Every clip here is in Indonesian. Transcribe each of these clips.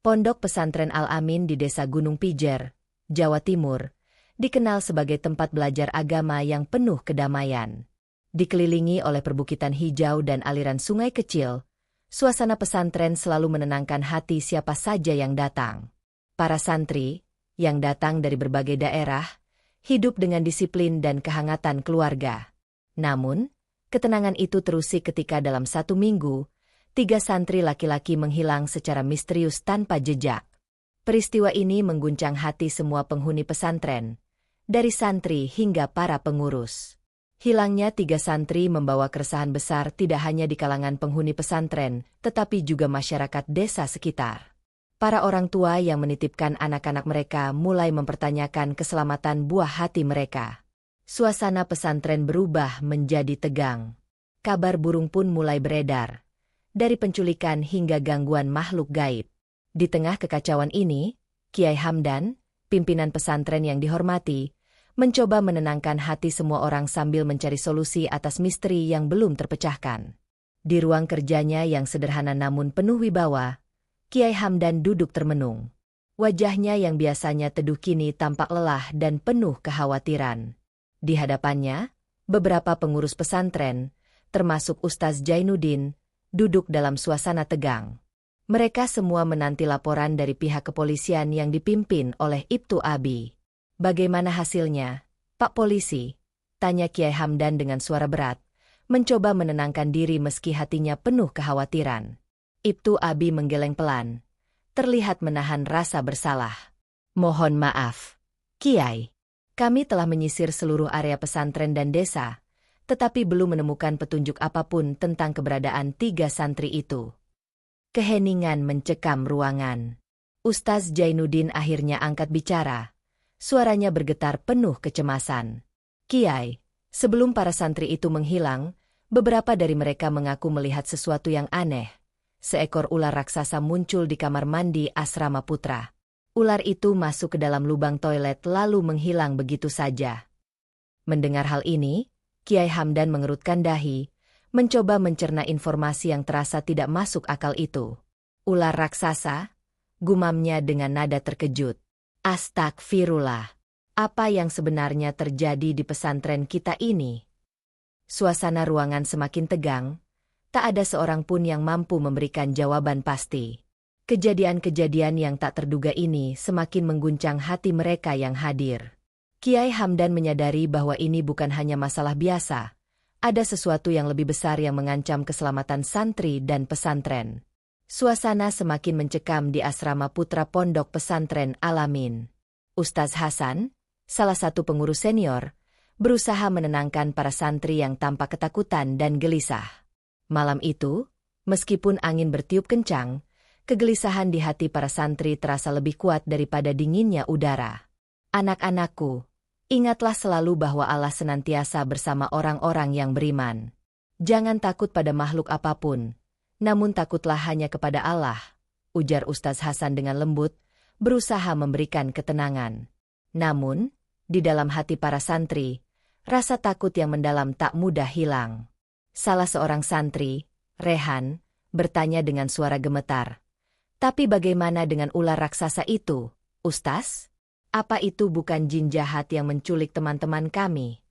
Pondok Pesantren Al-Amin di Desa Gunung Pijer, Jawa Timur, dikenal sebagai tempat belajar agama yang penuh kedamaian. Dikelilingi oleh perbukitan hijau dan aliran sungai kecil, suasana pesantren selalu menenangkan hati siapa saja yang datang. Para santri, yang datang dari berbagai daerah, hidup dengan disiplin dan kehangatan keluarga. Namun, ketenangan itu terusik ketika dalam 1 minggu, 3 santri laki-laki menghilang secara misterius tanpa jejak. Peristiwa ini mengguncang hati semua penghuni pesantren, dari santri hingga para pengurus. Hilangnya 3 santri membawa keresahan besar tidak hanya di kalangan penghuni pesantren, tetapi juga masyarakat desa sekitar. Para orang tua yang menitipkan anak-anak mereka mulai mempertanyakan keselamatan buah hati mereka. Suasana pesantren berubah menjadi tegang. Kabar burung pun mulai beredar, dari penculikan hingga gangguan makhluk gaib. Di tengah kekacauan ini, Kiai Hamdan, pimpinan pesantren yang dihormati, mencoba menenangkan hati semua orang sambil mencari solusi atas misteri yang belum terpecahkan. Di ruang kerjanya yang sederhana namun penuh wibawa, Kiai Hamdan duduk termenung. Wajahnya yang biasanya teduh kini tampak lelah dan penuh kekhawatiran. Di hadapannya, beberapa pengurus pesantren, termasuk Ustaz Jainuddin, duduk dalam suasana tegang. Mereka semua menanti laporan dari pihak kepolisian yang dipimpin oleh Ibtu Abi. "Bagaimana hasilnya, Pak Polisi?" tanya Kiai Hamdan dengan suara berat, mencoba menenangkan diri meski hatinya penuh kekhawatiran. Ibtu Abi menggeleng pelan, terlihat menahan rasa bersalah. "Mohon maaf, Kiai. Kami telah menyisir seluruh area pesantren dan desa, tetapi belum menemukan petunjuk apapun tentang keberadaan 3 santri itu." Keheningan mencekam ruangan. Ustaz Jainuddin akhirnya angkat bicara. Suaranya bergetar penuh kecemasan. "Kiai, sebelum para santri itu menghilang, beberapa dari mereka mengaku melihat sesuatu yang aneh. Seekor ular raksasa muncul di kamar mandi asrama putra. Ular itu masuk ke dalam lubang toilet lalu menghilang begitu saja." Mendengar hal ini, Kiai Hamdan mengerutkan dahi, mencoba mencerna informasi yang terasa tidak masuk akal itu. "Ular raksasa?" gumamnya dengan nada terkejut. "Astagfirullah. Apa yang sebenarnya terjadi di pesantren kita ini?" Suasana ruangan semakin tegang, tak ada seorang pun yang mampu memberikan jawaban pasti. Kejadian-kejadian yang tak terduga ini semakin mengguncang hati mereka yang hadir. Kiai Hamdan menyadari bahwa ini bukan hanya masalah biasa. Ada sesuatu yang lebih besar yang mengancam keselamatan santri dan pesantren. Suasana semakin mencekam di asrama putra pondok pesantren Al-Amin. Ustaz Hasan, salah satu pengurus senior, berusaha menenangkan para santri yang tampak ketakutan dan gelisah. Malam itu, meskipun angin bertiup kencang, kegelisahan di hati para santri terasa lebih kuat daripada dinginnya udara. "Anak-anakku, ingatlah selalu bahwa Allah senantiasa bersama orang-orang yang beriman. Jangan takut pada makhluk apapun, namun takutlah hanya kepada Allah," ujar Ustaz Hasan dengan lembut, berusaha memberikan ketenangan. Namun, di dalam hati para santri, rasa takut yang mendalam tak mudah hilang. Salah seorang santri, Rehan, bertanya dengan suara gemetar, "Tapi bagaimana dengan ular raksasa itu, Ustaz? Apa itu bukan jin jahat yang menculik teman-teman kami?"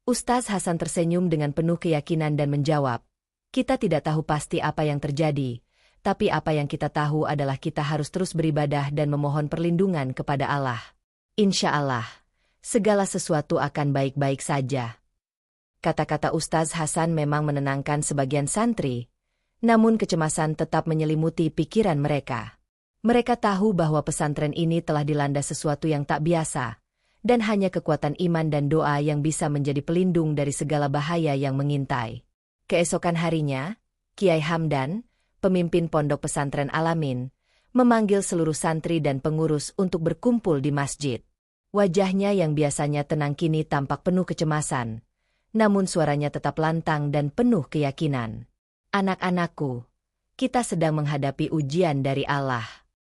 Ustaz Hasan tersenyum dengan penuh keyakinan dan menjawab, "Kita tidak tahu pasti apa yang terjadi, tapi apa yang kita tahu adalah kita harus terus beribadah dan memohon perlindungan kepada Allah. Insya Allah, segala sesuatu akan baik-baik saja." Kata-kata Ustaz Hasan memang menenangkan sebagian santri, namun kecemasan tetap menyelimuti pikiran mereka. Mereka tahu bahwa pesantren ini telah dilanda sesuatu yang tak biasa, dan hanya kekuatan iman dan doa yang bisa menjadi pelindung dari segala bahaya yang mengintai. Keesokan harinya, Kiai Hamdan, pemimpin pondok pesantren Al-Amin, memanggil seluruh santri dan pengurus untuk berkumpul di masjid. Wajahnya yang biasanya tenang kini tampak penuh kecemasan, namun suaranya tetap lantang dan penuh keyakinan. "Anak-anakku, kita sedang menghadapi ujian dari Allah.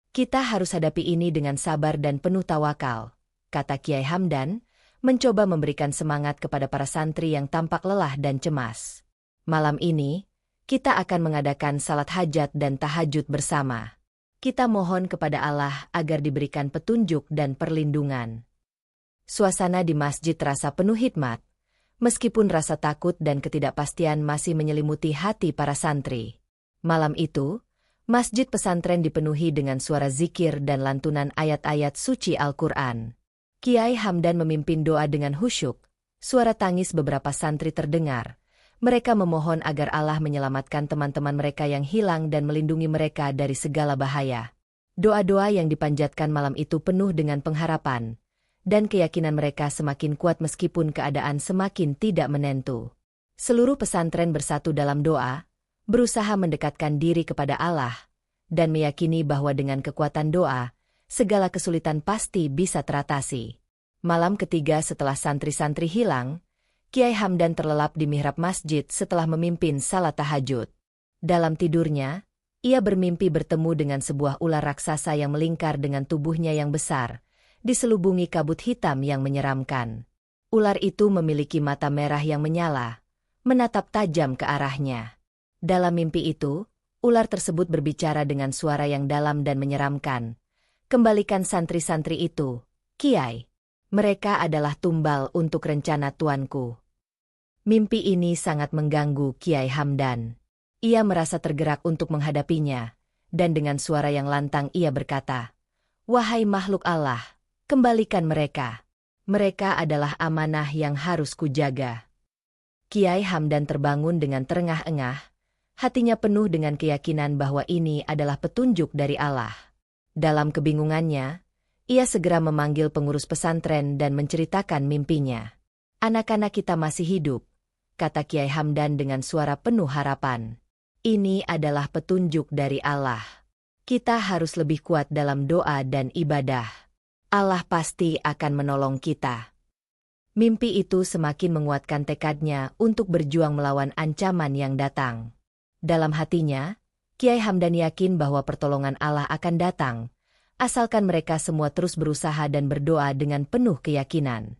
Kita harus hadapi ini dengan sabar dan penuh tawakal," kata Kiai Hamdan, mencoba memberikan semangat kepada para santri yang tampak lelah dan cemas. "Malam ini, kita akan mengadakan salat hajat dan tahajud bersama. Kita mohon kepada Allah agar diberikan petunjuk dan perlindungan. Suasana di masjid terasa penuh hikmat, meskipun rasa takut dan ketidakpastian masih menyelimuti hati para santri. Malam itu, masjid pesantren dipenuhi dengan suara zikir dan lantunan ayat-ayat suci Al-Quran. Kiai Hamdan memimpin doa dengan khusyuk, suara tangis beberapa santri terdengar. Mereka memohon agar Allah menyelamatkan teman-teman mereka yang hilang dan melindungi mereka dari segala bahaya. Doa-doa yang dipanjatkan malam itu penuh dengan pengharapan, dan keyakinan mereka semakin kuat meskipun keadaan semakin tidak menentu. Seluruh pesantren bersatu dalam doa, berusaha mendekatkan diri kepada Allah, dan meyakini bahwa dengan kekuatan doa, segala kesulitan pasti bisa teratasi. Malam ketiga setelah santri-santri hilang, Kiai Hamdan terlelap di mihrab masjid setelah memimpin salat tahajud. Dalam tidurnya, ia bermimpi bertemu dengan sebuah ular raksasa yang melingkar dengan tubuhnya yang besar, diselubungi kabut hitam yang menyeramkan. Ular itu memiliki mata merah yang menyala, menatap tajam ke arahnya. Dalam mimpi itu, ular tersebut berbicara dengan suara yang dalam dan menyeramkan. Kembalikan santri-santri itu, Kiai. Mereka adalah tumbal untuk rencana tuanku. Mimpi ini sangat mengganggu Kiai Hamdan. Ia merasa tergerak untuk menghadapinya, dan dengan suara yang lantang ia berkata, "Wahai makhluk Allah, kembalikan mereka. Mereka adalah amanah yang harus kujaga." Kiai Hamdan terbangun dengan terengah-engah, hatinya penuh dengan keyakinan bahwa ini adalah petunjuk dari Allah. Dalam kebingungannya, ia segera memanggil pengurus pesantren dan menceritakan mimpinya. "Anak-anak kita masih hidup," kata Kiai Hamdan dengan suara penuh harapan. "Ini adalah petunjuk dari Allah. Kita harus lebih kuat dalam doa dan ibadah. Allah pasti akan menolong kita." Mimpi itu semakin menguatkan tekadnya untuk berjuang melawan ancaman yang datang. Dalam hatinya, Kiai Hamdan yakin bahwa pertolongan Allah akan datang, asalkan mereka semua terus berusaha dan berdoa dengan penuh keyakinan.